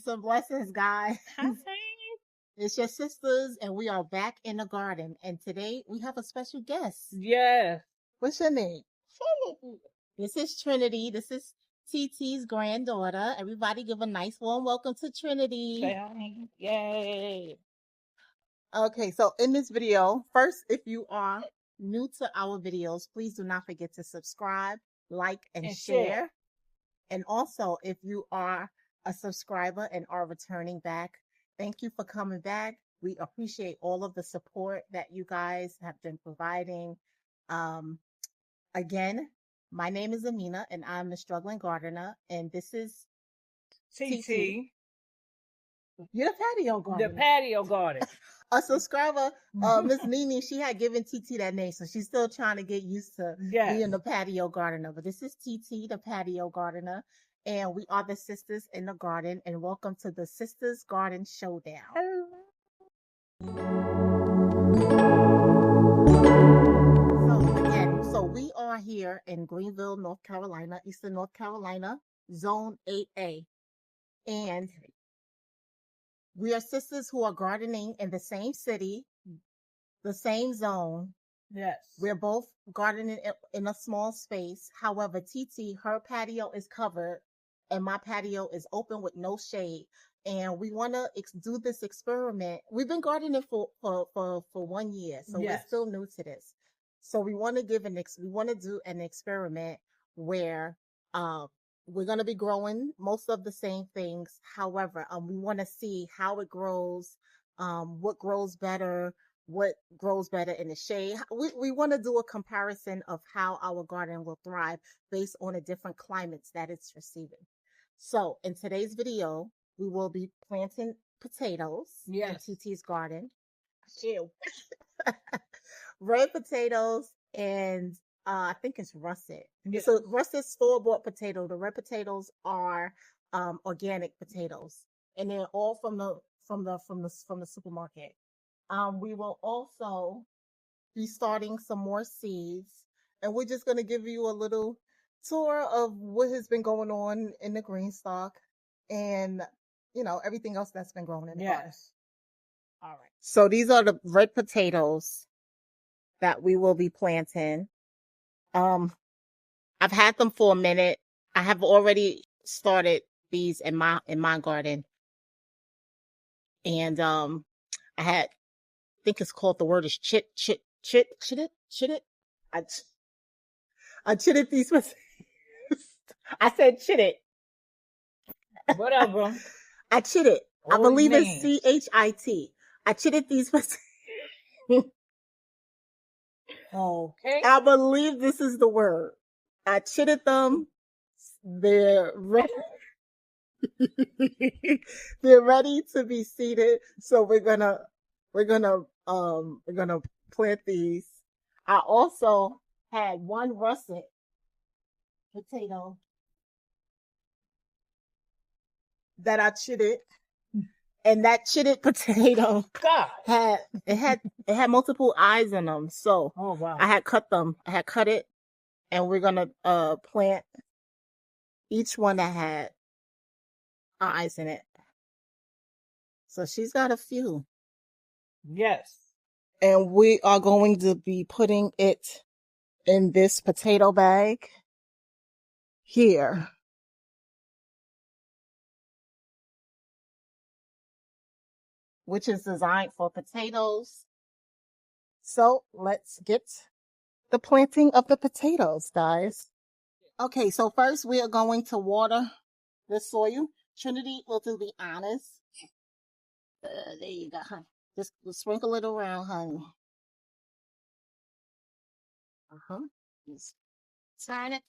Peace and blessings, guys. Hi. It's your sisters, and we are back in the garden. And today we have a special guest. Yes. What's your name? This is Trinity. This is TT's granddaughter. Everybody give a nice warm welcome to Trinity. Say hi. Yay. Okay, so in this video, first, if you are new to our videos, please do not forget to subscribe, like, and share. And also, if you are a subscriber and are returning back, thank you for coming back. We appreciate all of the support that you guys have been providing. Again, my name is Amina, and I'm the Struggling Gardener, and this is TT. You're the patio gardener. The patio garden. A subscriber, Miss Nini, she had given TT that name, so she's still trying to get used to being the patio gardener. But this is TT, the patio gardener, and we are the sisters in the garden. And welcome to the Sisters Garden Showdown. So we are here in Greenville, North Carolina, Eastern North Carolina, Zone 8A, and we are sisters who are gardening in the same city, the same zone. Yes. We're both gardening in a small space. However, TT, her patio is covered and my patio is open with no shade. And we want to do this experiment. We've been gardening for 1 year, so we're still new to this. So we want to do an experiment where we're going to be growing most of the same things. However, we want to see how it grows, what grows better in the shade. We want to do a comparison of how our garden will thrive based on the different climates that it's receiving. So in today's video, we will be planting potatoes in TT's garden. Red potatoes and I think it's russet. Yeah. So russet store-bought potato. The red potatoes are organic potatoes, and they're all from the supermarket. We will also be starting some more seeds, and we're just going to give you a little tour of what has been going on in the green stock, and everything else that's been growing in the garden. All right. So these are the red potatoes that we will be planting. I've had them for a minute. I have already started these in my garden. And I think it's called, the word is chit it. I chitted these. I said chit it. Whatever. I chit it. I believe it's CHIT. I chitted these. Okay. I believe this is the word. I chitted them. They're ready. They're ready to be seeded. So we're gonna plant these. I also had one russet potato that I chitted. And that chitted potato had multiple eyes in them. So I had cut them. I had cut it, and we're gonna plant each one that had eyes in it. So she's got a few. Yes. And we are going to be putting it in this potato bag here. Which is designed for potatoes. So let's get the planting of the potatoes, guys. Okay, so first we are going to water the soil. Trinity will do the honors. There you go, honey. Just sprinkle it around, honey. Just turn it.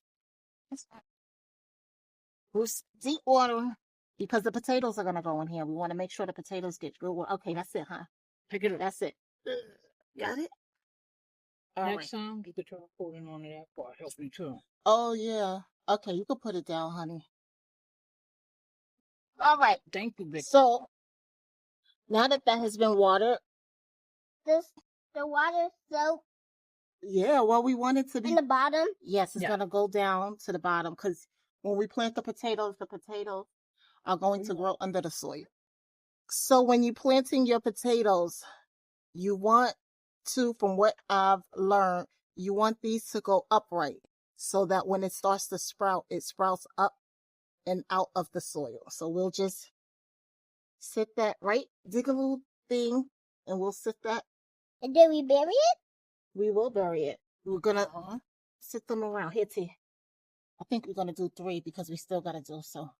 Who's deep water? Because the potatoes are going to go in here. We want to make sure the potatoes get good. Okay, that's it, huh? Pick it up. That's it. Got it? Next time, you could try pulling on that part. Help me too. Oh, yeah. Okay, you can put it down, honey. All right. Thank you, Vic. So, now that has been watered. The water soak. Yeah, well, we want it to be. In the bottom? Yes, it's going to go down to the bottom because when we plant the potatoes are going to grow under the soil. So when you're planting your potatoes, you want to, from what I've learned, you want these to go upright so that when it starts to sprout, it sprouts up and out of the soil. So we'll just sit that right, dig a little thing, and we'll sit that. And then we bury it? We will bury it. We're gonna sit them around. Here, T. I think we're gonna do 3 because we still gotta do so.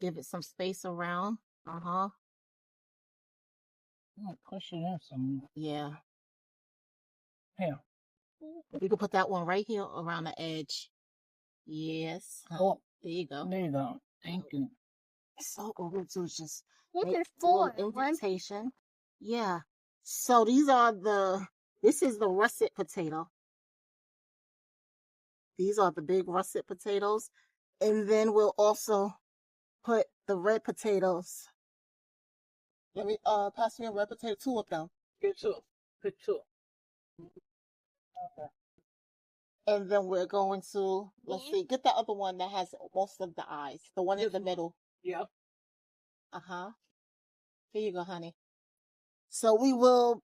Give it some space around. Push it in some. Yeah. Here. We can put that one right here around the edge. Yes. Oh, there you go. There you go. Thank you. So what we'll do is just This make is a little 4. invitation. Yeah. So this is the russet potato. These are the big russet potatoes. And then we'll also put the red potatoes. Let me pass me a red potato, 2 of them. Get 2. Pick 2. Okay. And then we're going to, let's see, get the other one that has most of the eyes. The one in the middle. Yep. Here you go, honey. So we will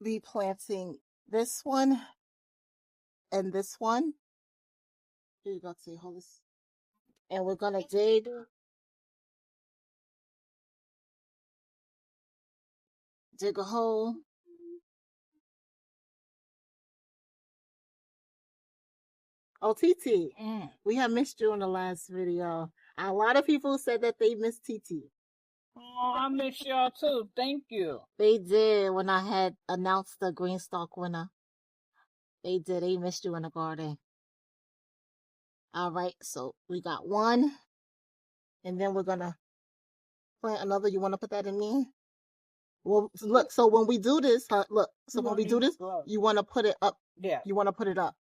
be planting this one and this one. Here you go, T. Hold this. And we're going to dig a hole. Oh, TT, we have missed you in the last video. A lot of people said that they missed TT. Oh, I miss y'all too. Thank you. They did when I had announced the Green Stalk winner. They did. They missed you in the garden. All right, so we got 1. And then we're going to plant another. You want to put that in me? Well, look, so when we do this, look, so when we do this, you want to put it up. Yeah. You want to put it up.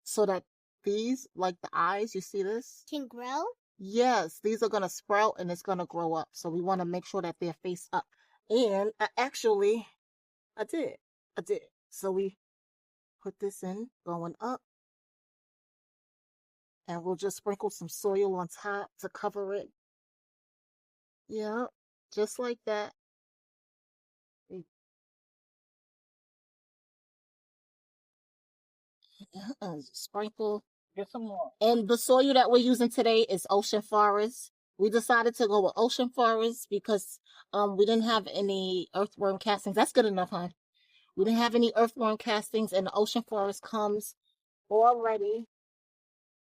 So that these, like the eyes, you see this? Can grow? Yes, these are going to sprout and it's going to grow up. So we want to make sure that they're face up. And I did. So we put this in, going up. And we'll just sprinkle some soil on top to cover it. Yeah, just like that. Sprinkle. Get some more. And the soil that we're using today is Ocean Forest. We decided to go with Ocean Forest because we didn't have any earthworm castings. That's good enough, huh? We didn't have any earthworm castings, and the Ocean Forest comes already.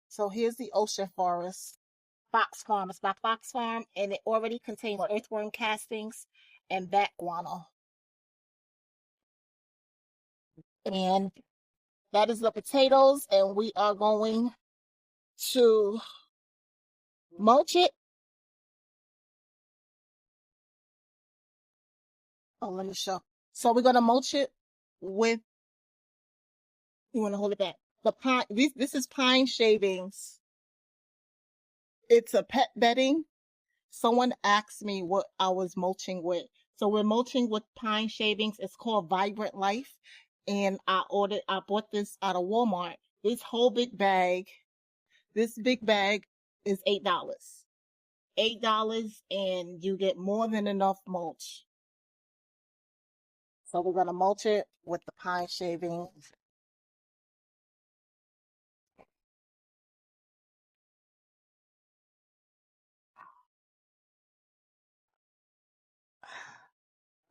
So here's the Ocean Forest. Fox Farm. It's by Fox Farm, and it already contains earthworm castings and bat guano. And that is the potatoes, and we are going to mulch it. Oh, let me show. So we're going to mulch it with, you want to hold it back. The pine, this is pine shavings. It's a pet bedding. Someone asked me what I was mulching with. So we're mulching with pine shavings. It's called Vibrant Life. And I bought this out of Walmart. This whole big bag, this big bag is $8. $8, and you get more than enough mulch. So we're going to mulch it with the pine shavings.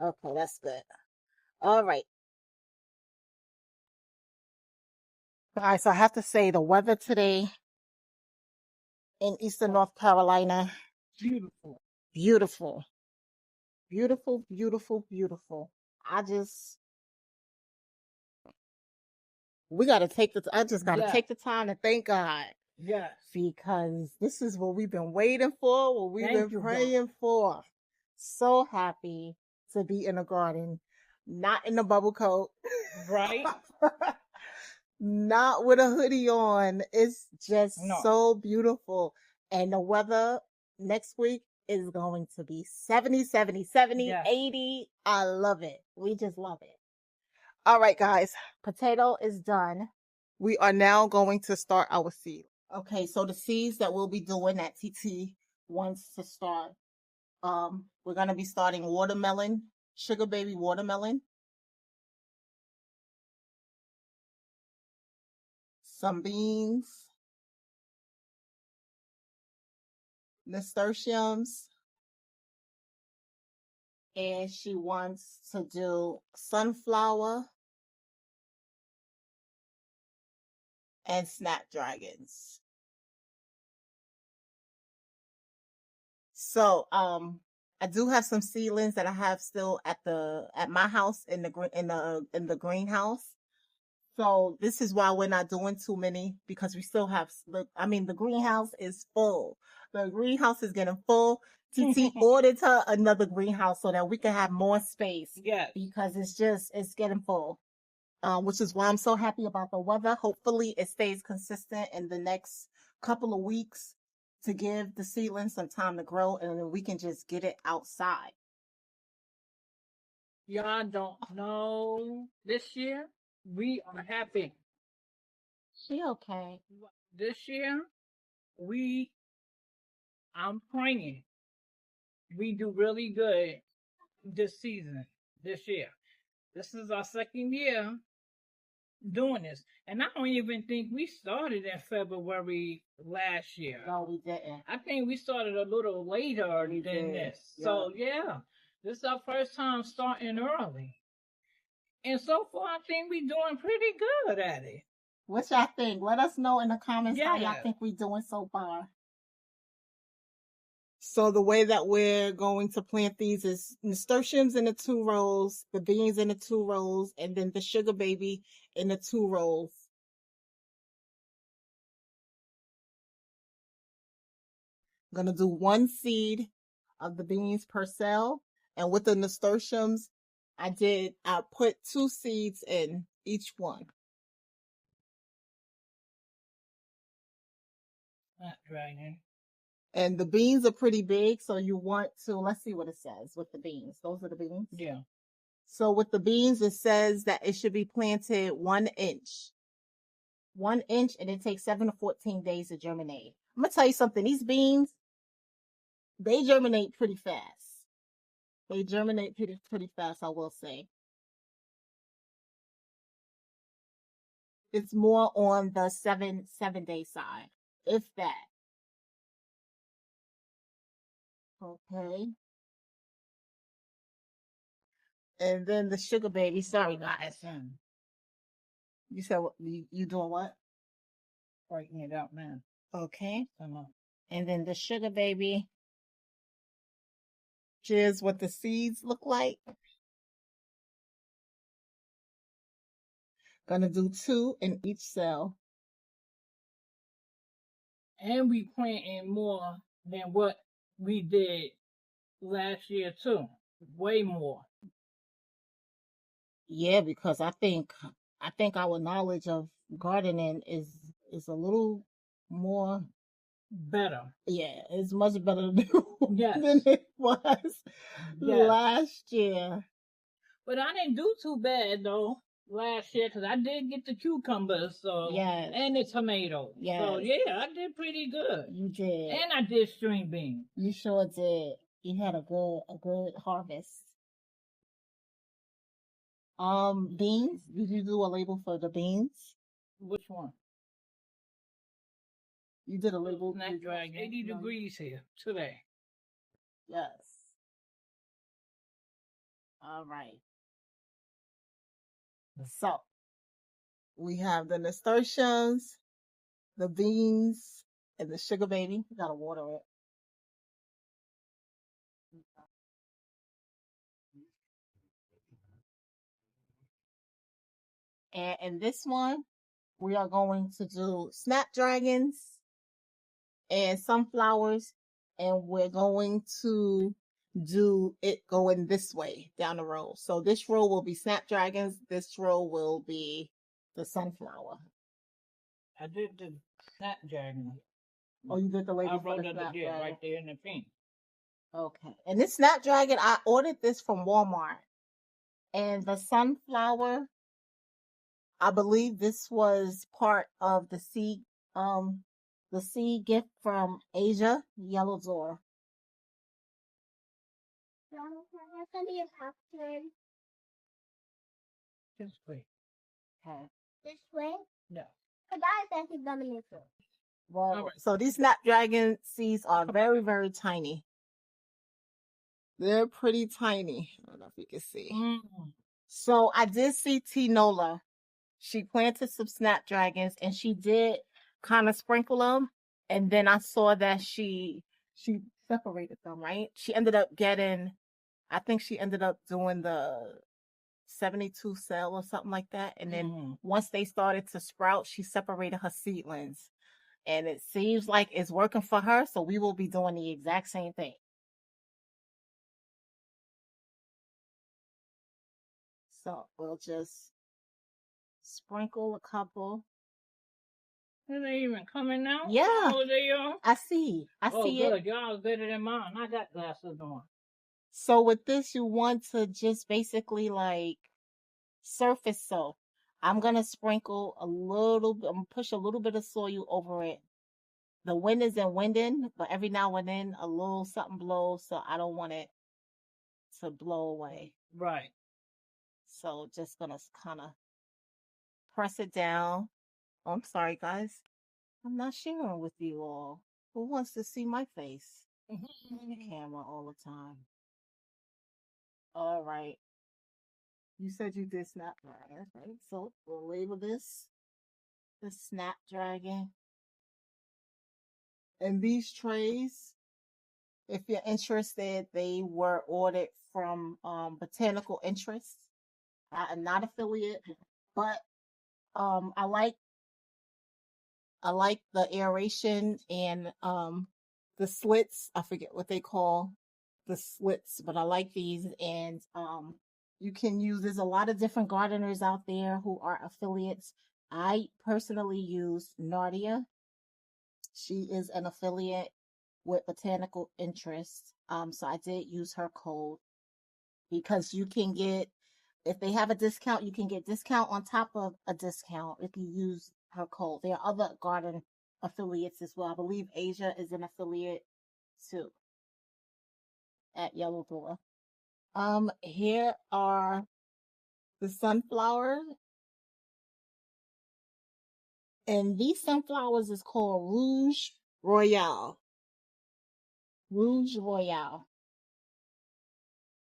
Okay, that's good. All right. Guys, I have to say the weather today in Eastern North Carolina, beautiful. Beautiful. Beautiful, beautiful, beautiful. I just got to take the time to thank God. Yes. Because this is what we've been waiting for, what we've been praying for. So happy to be in the garden, not in a bubble coat. Right. Not with a hoodie on. It's just so beautiful. And the weather next week is going to be 70, 80. I love it. We just love it. All right, guys. Potato is done. We are now going to start our seed. Okay, so the seeds that we'll be doing that TT wants to start. We're gonna be starting watermelon, sugar baby watermelon, some beans, nasturtiums, and she wants to do sunflower and snapdragons. So, I do have some seedlings that I have still at my house in the greenhouse. So this is why we're not doing too many because we still have. The greenhouse is full. The greenhouse is getting full. TT ordered her another greenhouse so that we can have more space. Yeah. Because it's getting full. Which is why I'm so happy about the weather. Hopefully it stays consistent in the next couple of weeks to give the seedlings some time to grow and then we can just get it outside. Y'all don't know. This year, we are happy. She okay. This year, I'm praying we do really good this year. This is our second year doing this. And I don't even think we started in February last year. No, we didn't. I think we started a little later than this. Yeah. So, yeah, this is our first time starting early. And so far, I think we're doing pretty good at it. What y'all think? Let us know in the comments how y'all think we're doing so far. So the way that we're going to plant these is nasturtiums in the 2 rows, the beans in the 2 rows, and then the sugar baby in the 2 rows. I'm going to do 1 seed of the beans per cell. And with the nasturtiums, I put 2 seeds in each one. Not dragging. And the beans are pretty big, so you want to, let's see what it says with the beans. Those are the beans? Yeah. So with the beans, it says that it should be planted 1 inch. 1 inch, and it takes 7 to 14 days to germinate. I'm going to tell you something. These beans, they germinate pretty fast. They germinate pretty fast, I will say. It's more on the 7-day side, if that. Okay. And then the sugar baby. Sorry, guys. You said you doing what? Breaking it out, man. Okay. And then the sugar baby. Here's what the seeds look like. Gonna do 2 in each cell. And we planting more than what we did last year too. Way more. Yeah, because I think our knowledge of gardening is a little more better. Yeah, it's much better than Yes. it was last year. But I didn't do too bad though last year because I did get the cucumbers, so Yes. and the tomato. Yes. So yeah, I did pretty good. You did. And I did string beans. You sure did. You had a good harvest. Beans. Did you do a label for the beans? Which one? You did a label. Snapdragon. 80 degrees here today. Yes. All right. So we have the nasturtiums, the beans, and the sugar baby. You gotta water it. And in this one, we are going to do snapdragons and sunflowers, and we're going to do it going this way down the row. So this row will be snapdragons, this row will be the sunflower. I did the snapdragon. Oh, you did the label I for wrote the it snapdragon? right there in the pink. Okay. And this snapdragon, I ordered this from Walmart. And the sunflower, I believe this was part of the seed the seed gift from Asia, Yellow Door. That's gonna be a half turn Just wait. Okay. this way. No. But that is actually gonna make it. Well, All right. so these Snapdragon seeds are very, very tiny. They're pretty tiny. I don't know if you can see. Mm. So I did see T Nola. She planted some Snapdragons and she did kind of sprinkle them. And then I saw that she separated them, right? She ended up getting, I think she ended up doing the 72 cell or something like that. And then once they started to sprout, she separated her seedlings. And it seems like it's working for her. So we will be doing the exact same thing. So we'll just sprinkle a couple. Are they even coming now? Yeah. Oh, they are? I see it. Good. Y'all better than mine. I got glasses on. So with this, you want to just basically like surface soak. I'm gonna sprinkle a little bit, I'm gonna push a little bit of soil over it. The wind isn't winding, but every now and then a little something blows, so I don't want it to blow away. Right. So just gonna kind of press it down. Oh, I'm sorry, guys. I'm not sharing with you all. Who wants to see my face in the camera all the time? All right. You said you did Snapdragon, right? So we'll label this the Snapdragon. And these trays, if you're interested, they were ordered from Botanical Interests. I'm not affiliate, but I like the aeration and the slits. I forget what they call the slits, but I like these. And you can use, there's a lot of different gardeners out there who are affiliates. I personally use Nardia. She is an affiliate with Botanical Interest. So I did use her code because you can get, if they have a discount, you can get discount on top of a discount if you use her code. There are other garden affiliates as well. I believe Asia is an affiliate too at Yellow Door. Here are the sunflowers. And these sunflowers is called Rouge Royale. Rouge Royale.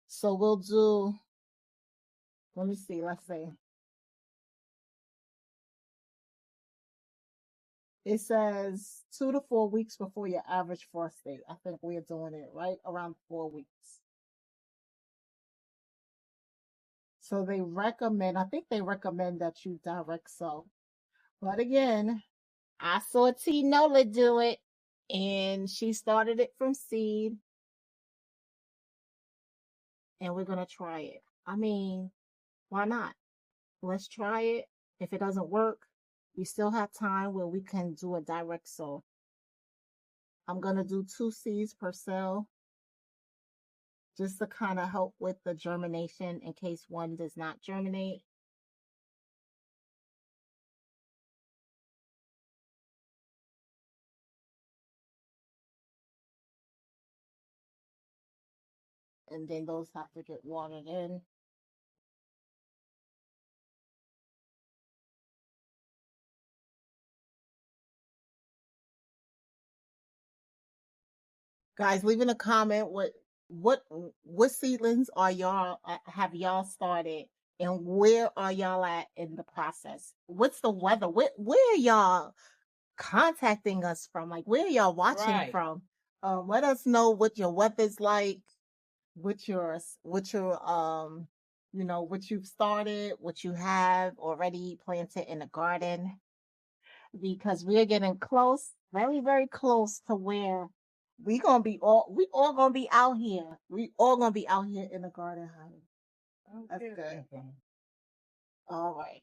So we'll do, let me see, let's see. It says 2 to 4 weeks before your average frost date. I think we're doing it right around 4 weeks. So they recommend, I think they recommend that you direct sow. But again, I saw T Nola do it and she started it from seed. And we're going to try it. I mean, why not? Let's try it. If it doesn't work, we still have time where we can do a direct sow. I'm going to do 2 seeds per cell just to kind of help with the germination in case one does not germinate. And then those have to get watered in. Guys, leave in a comment what seedlings are y'all have y'all started and where are y'all at in the process? What's the weather? Where are y'all contacting us from? Like where are y'all watching from? Let us know what your weather's like, what your you know, what you've started, what you have already planted in the garden, because we're getting close, very, very close to where we all gonna be out here. We all gonna be out here in the garden, honey. That's good. All right.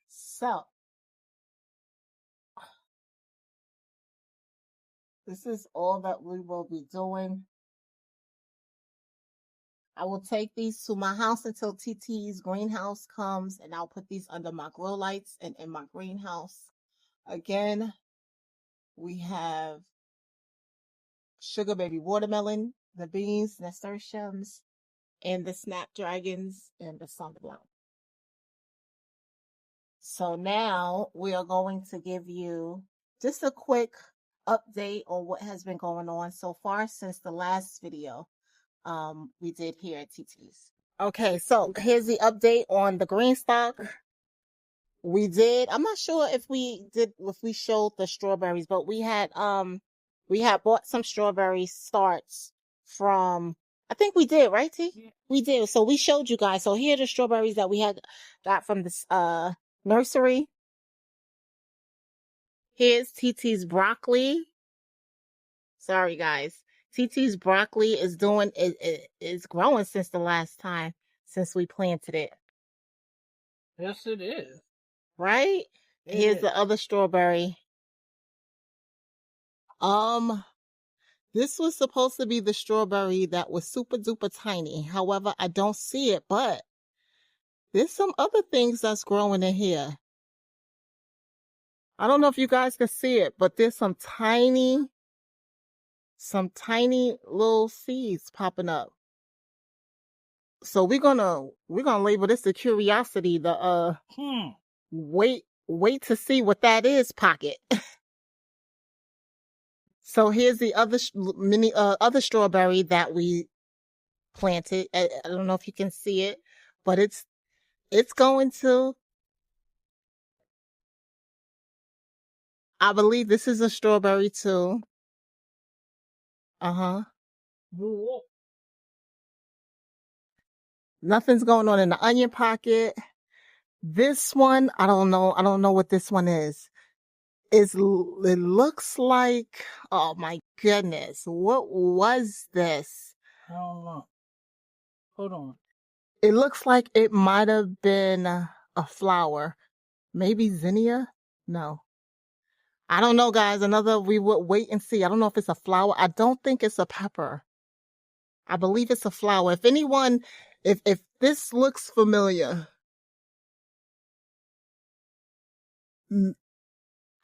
So this is all that we will be doing. I will take these to my house until TT's greenhouse comes, and I'll put these under my grow lights and in my greenhouse. Again, we have sugar baby watermelon, the beans, nasturtiums, and the snapdragons and the sunflower. So now we are going to give you just a quick update on what has been going on so far since the last video we did here at TT's. Okay, so here's the update on the green stock. I'm not sure if we showed the strawberries, but we had bought some strawberry starts from, I think we did, right, T? Yeah. We did. So we showed you guys. So here are the strawberries that we had got from this nursery. Here's TT's broccoli. Sorry, guys. TT's broccoli is growing since the last time since we planted it. Yes, it is. Right? Here's the other strawberry. This was supposed to be the strawberry that was super duper tiny. However, I don't see it, but there's some other things that's growing in here. I don't know if you guys can see it, but there's some tiny little seeds popping up. So we're gonna label this the curiosity, the wait to see what that is pocket. So here's the other other strawberry that we planted. I don't know if you can see it, but it's going to, I believe this is a strawberry too. Nothing's going on in the onion pocket. This one, I don't know what this one is. It looks like, oh my goodness, what was this? I don't know. Hold on. It looks like it might have been a flower. Maybe zinnia? No. I don't know, guys. We would wait and see. I don't know if it's a flower. I don't think it's a pepper. I believe it's a flower. If anyone, if this looks familiar,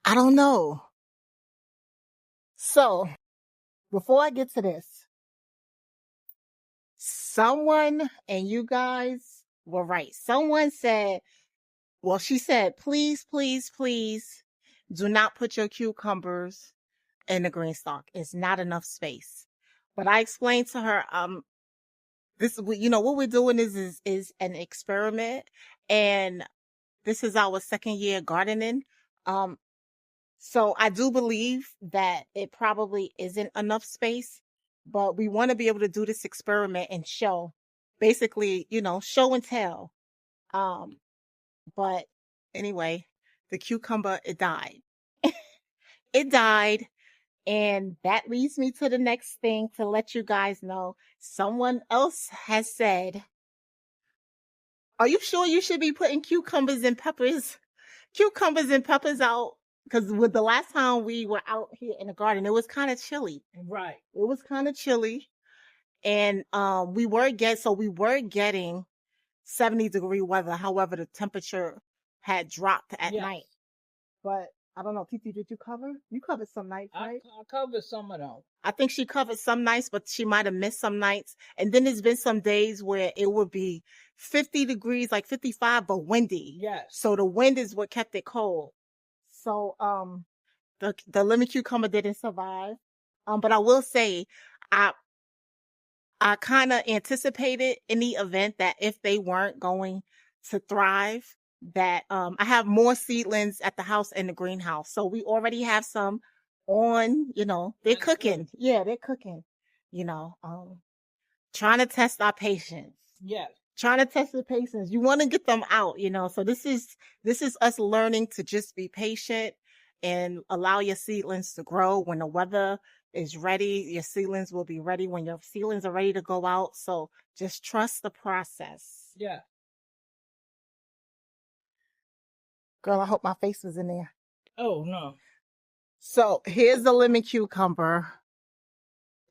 I don't know. So, before I get to this, someone, and you guys were right. Someone said, well, she said, please, please, please do not put your cucumbers in the green stock. It's not enough space. But I explained to her, this, what we're doing is an experiment, and this is our second year gardening. So I do believe that it probably isn't enough space, but we want to be able to do this experiment and show, basically, show and tell. But anyway, the cucumber, it died. It died. And that leads me to the next thing to let you guys know. Someone else has said, are you sure you should be putting cucumbers and peppers out? Because with the last time we were out here in the garden, it was kind of chilly. Right. It was kind of chilly. And we were getting 70-degree weather. However, the temperature had dropped at night. But I don't know, Titi, did you cover? You covered some nights, right? I covered some of them. I think she covered some nights, but she might have missed some nights. And then there's been some days where it would be 50 degrees, like 55, but windy. Yes. So the wind is what kept it cold. So the lemon cucumber didn't survive. But I will say, I kind of anticipated in the event that if they weren't going to thrive, that I have more seedlings at the house in the greenhouse. So we already have some on, they're cooking. Yeah, they're cooking. Trying to test our patience. Yes. Trying to test the patience. You want to get them out, So this is us learning to just be patient and allow your seedlings to grow. When the weather is ready, your seedlings will be ready when your seedlings are ready to go out. So just trust the process. Yeah. Girl, I hope my face was in there. Oh, no. So here's the lemon cucumber.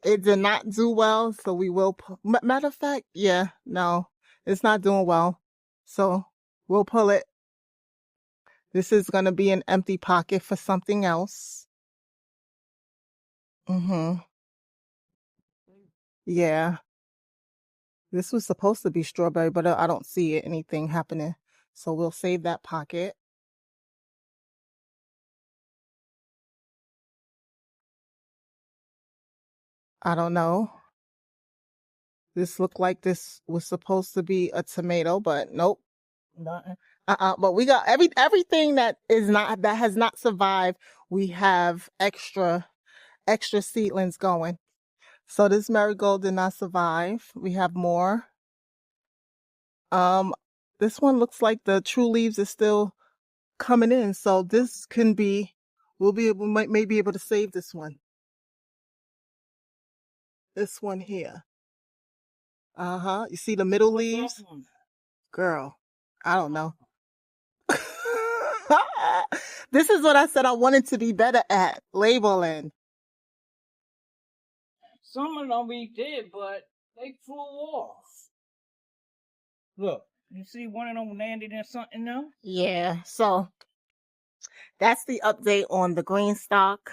It did not do well, so we will matter of fact, yeah, no, it's not doing well. So we'll pull it. This is going to be an empty pocket for something else. Yeah. This was supposed to be strawberry, but I don't see anything happening. So we'll save that pocket. I don't know. This looked like this was supposed to be a tomato, but nope. Nothing. But we got everything that has not survived. We have extra seedlings going. So this marigold did not survive. We have more. This one looks like the true leaves is still coming in. So this can be, we may be able to save this one. This one here. You see the middle leaves? Girl, I don't know. This is what I said I wanted to be better at, labeling. Some of them we did, but they flew off. Look, you see one of them landed in something now? Yeah, so that's the update on the green stock.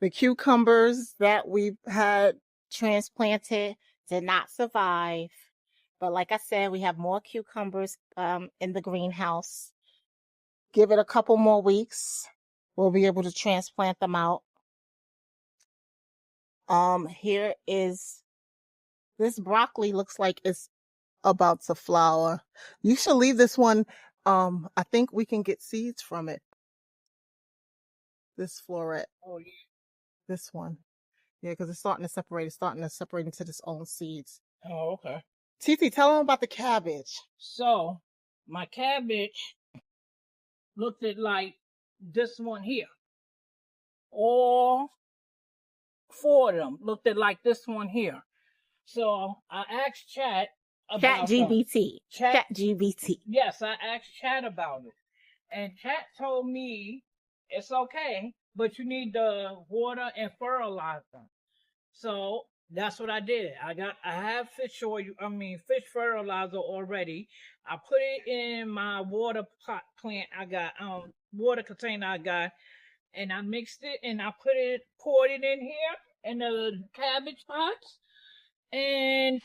The cucumbers that we had transplanted did not survive. But like I said, we have more cucumbers in the greenhouse. Give it a couple more weeks. We'll be able to transplant them out. Here is, this broccoli looks like it's about to flower. You should leave this one. I think we can get seeds from it. This floret. Oh, yeah. This one. Yeah, because it's starting to separate. It's starting to separate into its own seeds. Oh, okay. Titi, tell them about the cabbage. So, my cabbage looked at like this one here. All 4 of them looked at like this one here. So, I asked Chat about ChatGPT. ChatGPT. Yes, I asked Chat about it. And Chat told me it's okay, but you need the water and fertilizer. So that's what I did. I have fish fertilizer already. I put it in my water pot plant I got, water container I got, and I mixed it and I poured it in here in the cabbage pots. And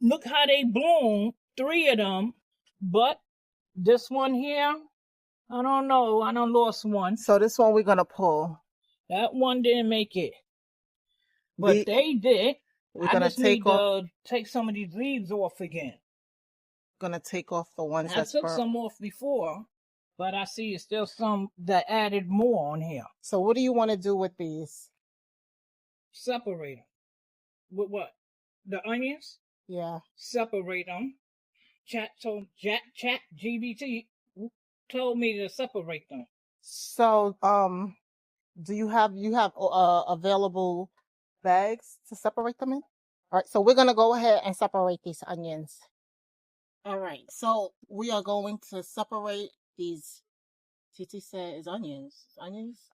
look how they bloom, 3 of them. But this one here, I don't know. I done lost one. So this one we're going to pull. That one didn't make it. But they did. We're going to take some of these leaves off again. Going to take off the ones I took some off before, but I see it's still some that added more on here. So what do you want to do with these? Separate them. With what? The onions? Yeah. Separate them. ChatGPT told me to separate them. So, do you have available bags to separate them in? All right, so we're gonna go ahead and separate these onions. All right, so we are going to separate these. Titi said is onions.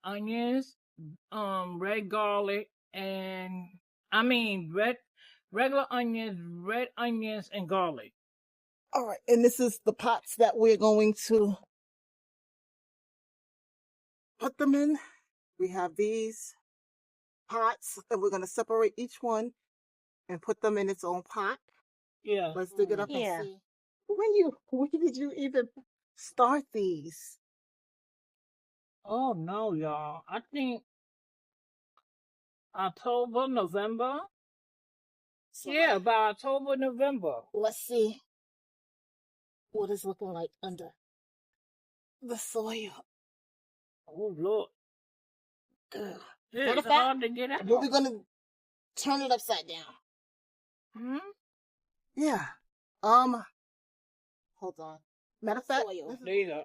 Onions, red garlic, and regular onions, red onions, and garlic. All right, and this is the pots that we're going to put them in. We have these pots, and we're going to separate each one and put them in its own pot. Yeah. Let's dig it up and see. When did you even start these? Oh no, y'all. I think October, November. Yeah, by October, November. Let's see what it's looking like under the soil. Oh, Lord. It's hard to get out. We're going to turn it upside down. Yeah. Hold on. Matter of fact, there you go.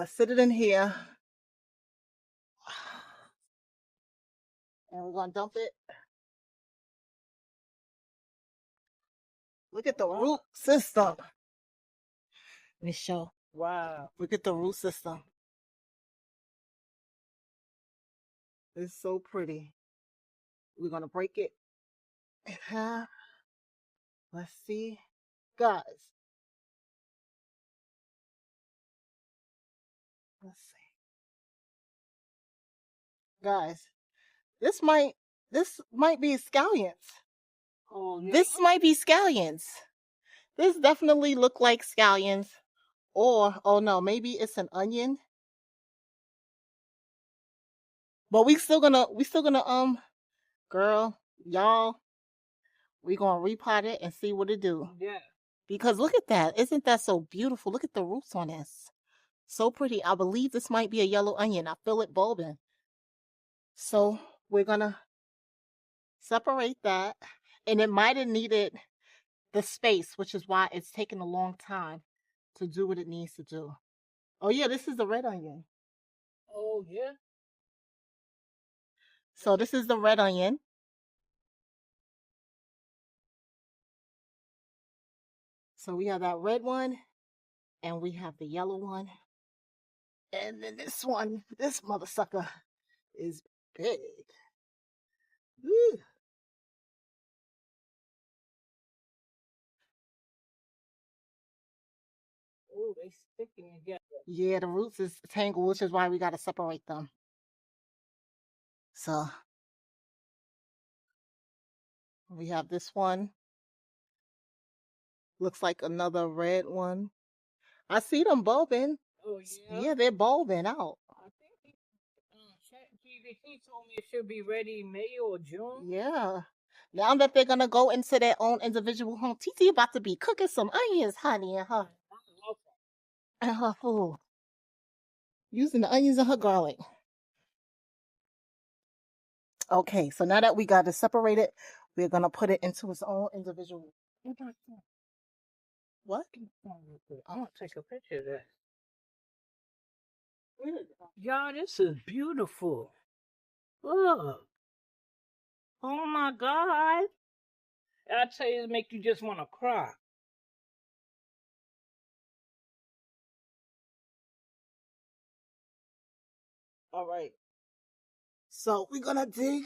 Sit it in here. And we're going to dump it. Look at the root system. Let me show. Wow. Look at the root system. It's so pretty. We're gonna break it in half. Let's see. Guys. Let's see. Guys, this might be scallions. Oh, yeah. This might be scallions. This definitely look like scallions. Or oh no, maybe it's an onion. But we still gonna girl, y'all, we gonna repot it and see what it do. Yeah. Because look at that. Isn't that so beautiful? Look at the roots on this. So pretty. I believe this might be a yellow onion. I feel it bulbing. So we're gonna separate that. And it might have needed the space, which is why it's taking a long time to do what it needs to do. Oh yeah, this is the red onion. Oh, yeah. So this is the red onion. So we have that red one and we have the yellow one. And then this one, this mother sucker is big. Woo. Oh, they sticking together. Yeah, the roots is tangled, which is why we got to separate them. So we have this one. Looks like another red one. I see them bulbing. Oh, yeah. Yeah, they're bulbing out. I think ChatGPT told me it should be ready May or June. Yeah. Now that they're gonna go into their own individual home, TT about to be cooking some onions, honey, and her food. Using the onions and her garlic. Okay, so now that we got it separated, we're gonna put it into its own individual. What? I want to take a picture of that. Y'all, this is beautiful. Look. Oh my God. I tell you, it make you just want to cry. All right. So we're gonna dig.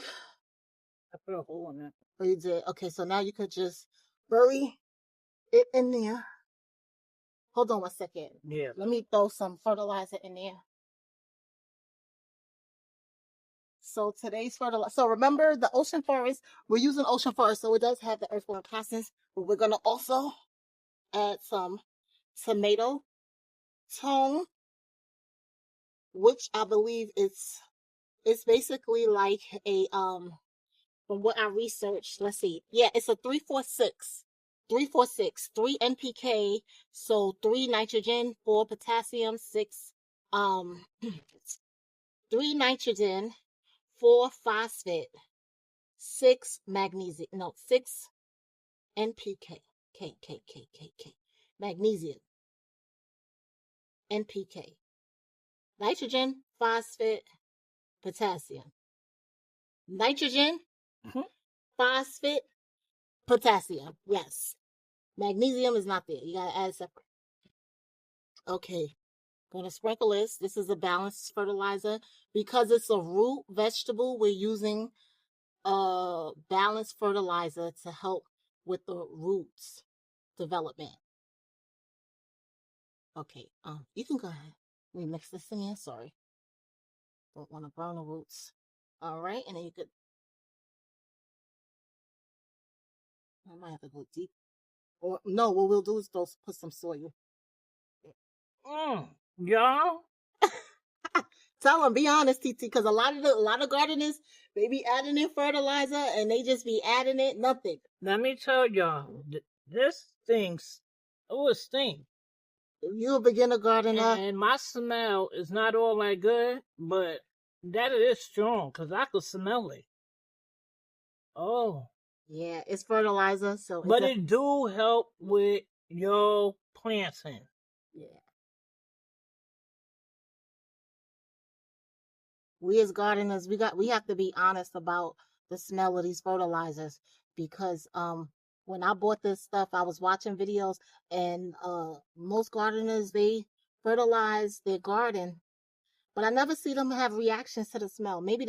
I put a hole in it. Oh, you did? Okay, so now you could just bury it in there. Hold on 1 second. Yeah. Let me throw some fertilizer in there. So today's fertilizer. So remember the ocean forest. We're using ocean forest, so it does have the earthworm toxins. But we're gonna also add some tomato tone, which I believe it's basically like a from what I researched. Let's see. Yeah, it's a 3-4-6. 3-4-6. 3 NPK, so 3 nitrogen, 4 potassium, 6 3 nitrogen, 4 phosphate, 6 magnesium. No, 6 NPK. K. Magnesium. NPK. Nitrogen, phosphate, potassium. Nitrogen, phosphate, potassium. Yes. Magnesium is not there. You gotta add separate. Okay. Gonna sprinkle this. This is a balanced fertilizer. Because it's a root vegetable, we're using a balanced fertilizer to help with the roots development. Okay, you can go ahead. Let me mix this in here. Sorry. Don't want to burn the roots. All right, and then you could. I might have to go deep. Or no, what we'll do is put some soil. Y'all. Tell them, be honest, TT, because a lot of gardeners, they be adding in fertilizer and they just be adding it nothing. Let me tell y'all, this stinks. Oh, it stinks. If you're a beginner gardener, and my smell is not all that good, but that is strong because I could smell it. Oh. Yeah, it's fertilizer, so. But it do help with your planting. Yeah. We as gardeners, we have to be honest about the smell of these fertilizers because when I bought this stuff, I was watching videos and most gardeners, they fertilize their garden, but I never see them have reactions to the smell. Maybe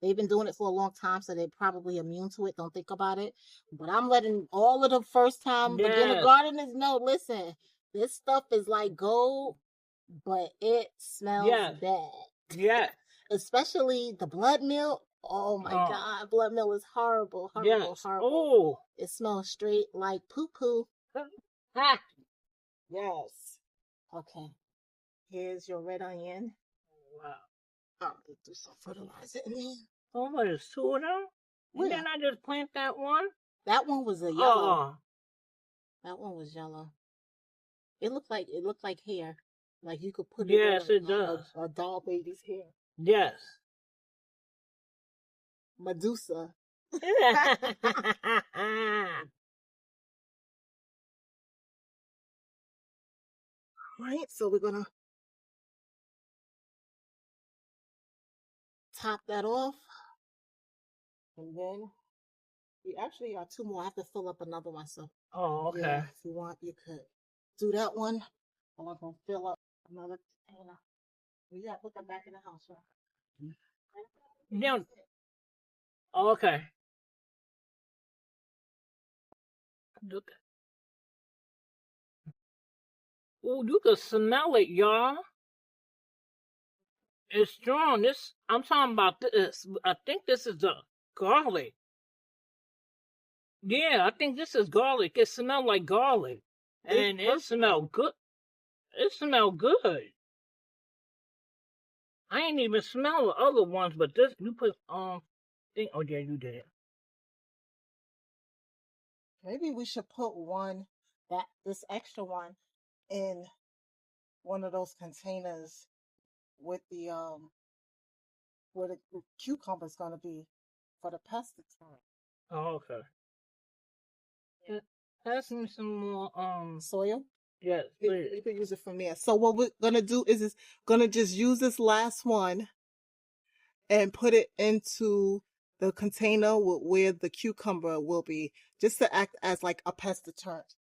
They've been doing it for a long time, so they're probably immune to it. Don't think about it. But I'm letting all of the first time beginner Yes. gardeners know, listen, this stuff is like gold, but it smells Yes. bad. Yes. Especially the blood meal. Oh my Oh. God, blood meal is horrible, horrible, Yes. horrible. Oh. It smells straight like poo-poo. Ha. Yes. Okay. Here's your red onion. Wow. I'm gonna do some fertilizer in there. Oh, but it's two of them? Where? Didn't I just plant that one? That one was a yellow. Oh. That one was yellow. It looked like hair. Like you could put Yes, it it on does. a doll baby's hair. Yes. Medusa. Right, so we're gonna top that off. And then we actually got two more. I have to fill up another one, so Oh, okay. yeah, if you want, you could do that one. I'm gonna fill up another container. We got to put them back in the house, right? Yeah. Okay. Look. Oh, you can smell it, y'all. It's strong. I'm talking about this. I think this is the garlic. Yeah, I think this is garlic. It smells like garlic. And it smells good. It smells good. I ain't even smell the other ones, but this, you put, oh yeah, you did it. Maybe we should put this extra one in one of those containers with the where the cucumber's gonna be for the pesticide. Oh, okay. Pass me some more, Soil? yes, You please. can use it from there. So what we're gonna do is gonna just use this last one and put it into the container where the cucumber will be, just to act as like a pest deterrent.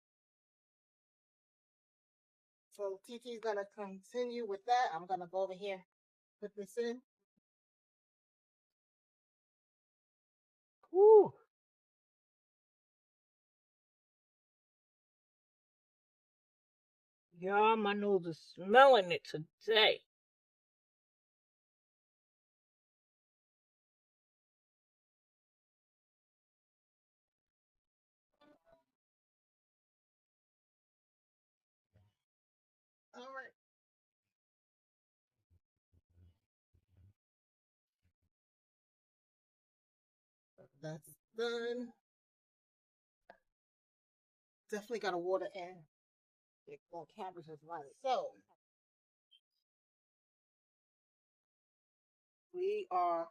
So TT's gonna continue with that. I'm gonna go over here, put this in. Woo. Y'all, my nose is smelling it today. All right. That's done. Definitely got to water in. On cabbage as well. So we are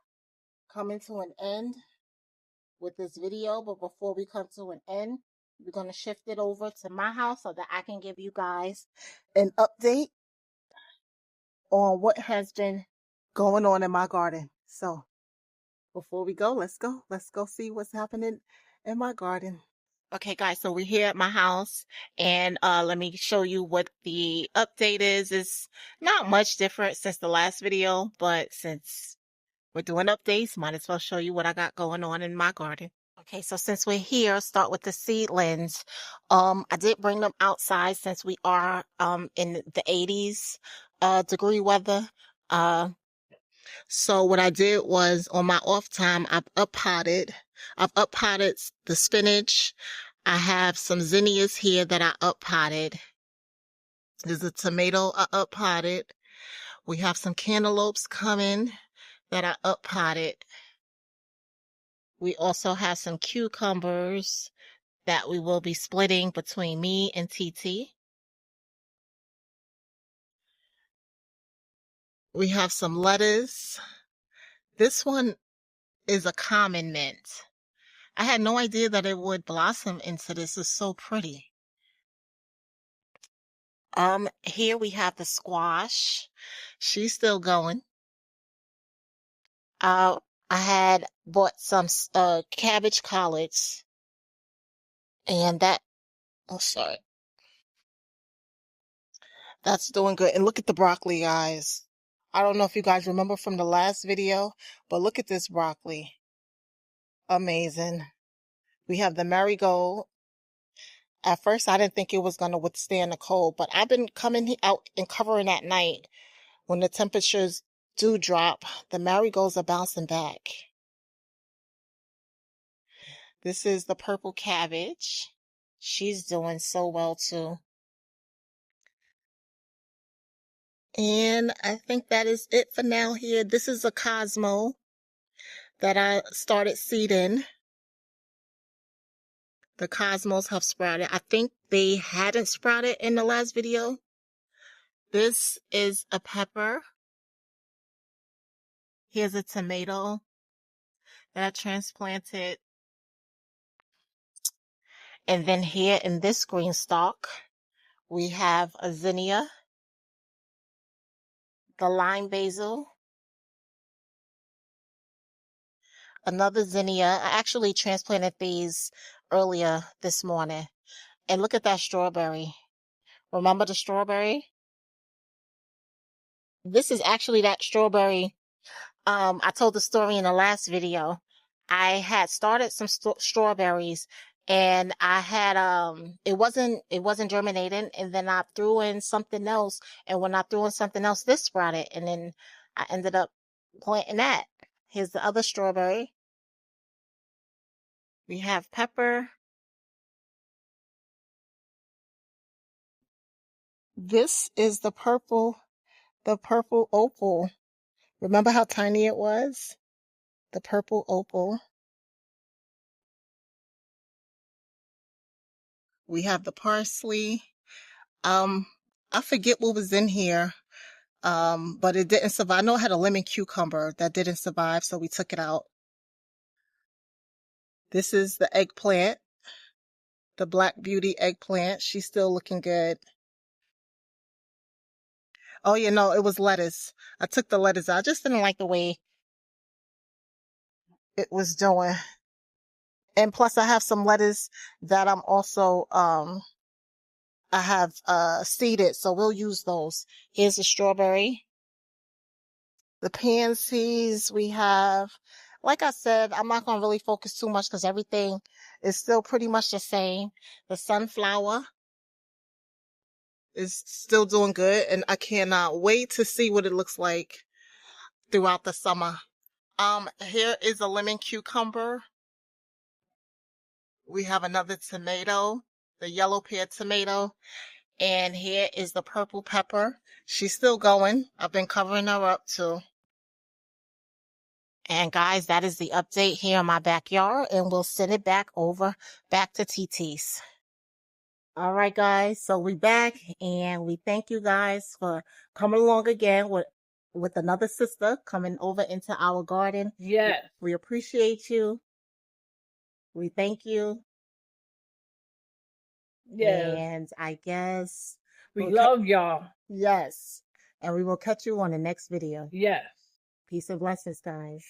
coming to an end with this video, but before we come to an end, we're going to shift it over to my house so that I can give you guys an update on what has been going on in my garden. So before we go, let's go see what's happening in my garden. Okay, guys, so we're here at my house, and let me show you what the update is. It's not much different since the last video, but since we're doing updates, might as well show you what I got going on in my garden. Okay, so since we're here, start with the seedlings. I did bring them outside since we are in the 80s degree weather. So what I did was on my off time, I've up potted the spinach. I have some zinnias here that I up potted. There's a tomato I up potted. We have some cantaloupes coming that I up potted. We also have some cucumbers that we will be splitting between me and TT. We have some lettuce. This one is a common mint. I had no idea that it would blossom into this. It's so pretty. Here we have the squash. She's still going. I had bought some cabbage collards, and sorry. That's doing good. And look at the broccoli, guys. I don't know if you guys remember from the last video, but look at this broccoli. Amazing. We have the marigold. At first, I didn't think it was going to withstand the cold, but I've been coming out and covering at night. When the temperatures do drop, the marigolds are bouncing back. This is the purple cabbage. She's doing so well too. And I think that is it for now here. This is a Cosmo that I started seeding. The Cosmos have sprouted. I think they hadn't sprouted in the last video. This is a pepper. Here's a tomato that I transplanted. And then here in this green stalk, we have a zinnia, the lime basil, another zinnia. I actually transplanted these earlier this morning. And look at that strawberry. Remember the strawberry? This is actually that strawberry. I told the story in the last video. I had started some strawberries and I had, it wasn't germinating, and then I threw in something else. And when I threw in something else, this sprouted, and then I ended up planting that. Here's the other strawberry. We have pepper. This is the purple opal. Remember how tiny it was? The purple opal. We have the parsley. I forget what was in here. But it didn't survive. I know I had a lemon cucumber that didn't survive, so we took it out. This is the eggplant, the Black Beauty eggplant. She's still looking good. Oh, yeah, no, it was lettuce. I took the lettuce out. I just didn't like the way it was doing. And plus, I have some lettuce that I'm also, I have seeded, so we'll use those. Here's the strawberry. The pansies we have. Like I said, I'm not going to really focus too much because everything is still pretty much the same. The sunflower is still doing good, and I cannot wait to see what it looks like throughout the summer. Here is a lemon cucumber. We have another tomato, the yellow pear tomato. And here is the purple pepper. She's still going. I've been covering her up too. And guys, that is the update here in my backyard, and we'll send it back to TT's. All right, guys. So we back, and we thank you guys for coming along again with another sister coming over into our garden. Yes. We appreciate you. We thank you. Yes. And I guess We love y'all. Yes. And we will catch you on the next video. Yes. Peace and blessings, guys.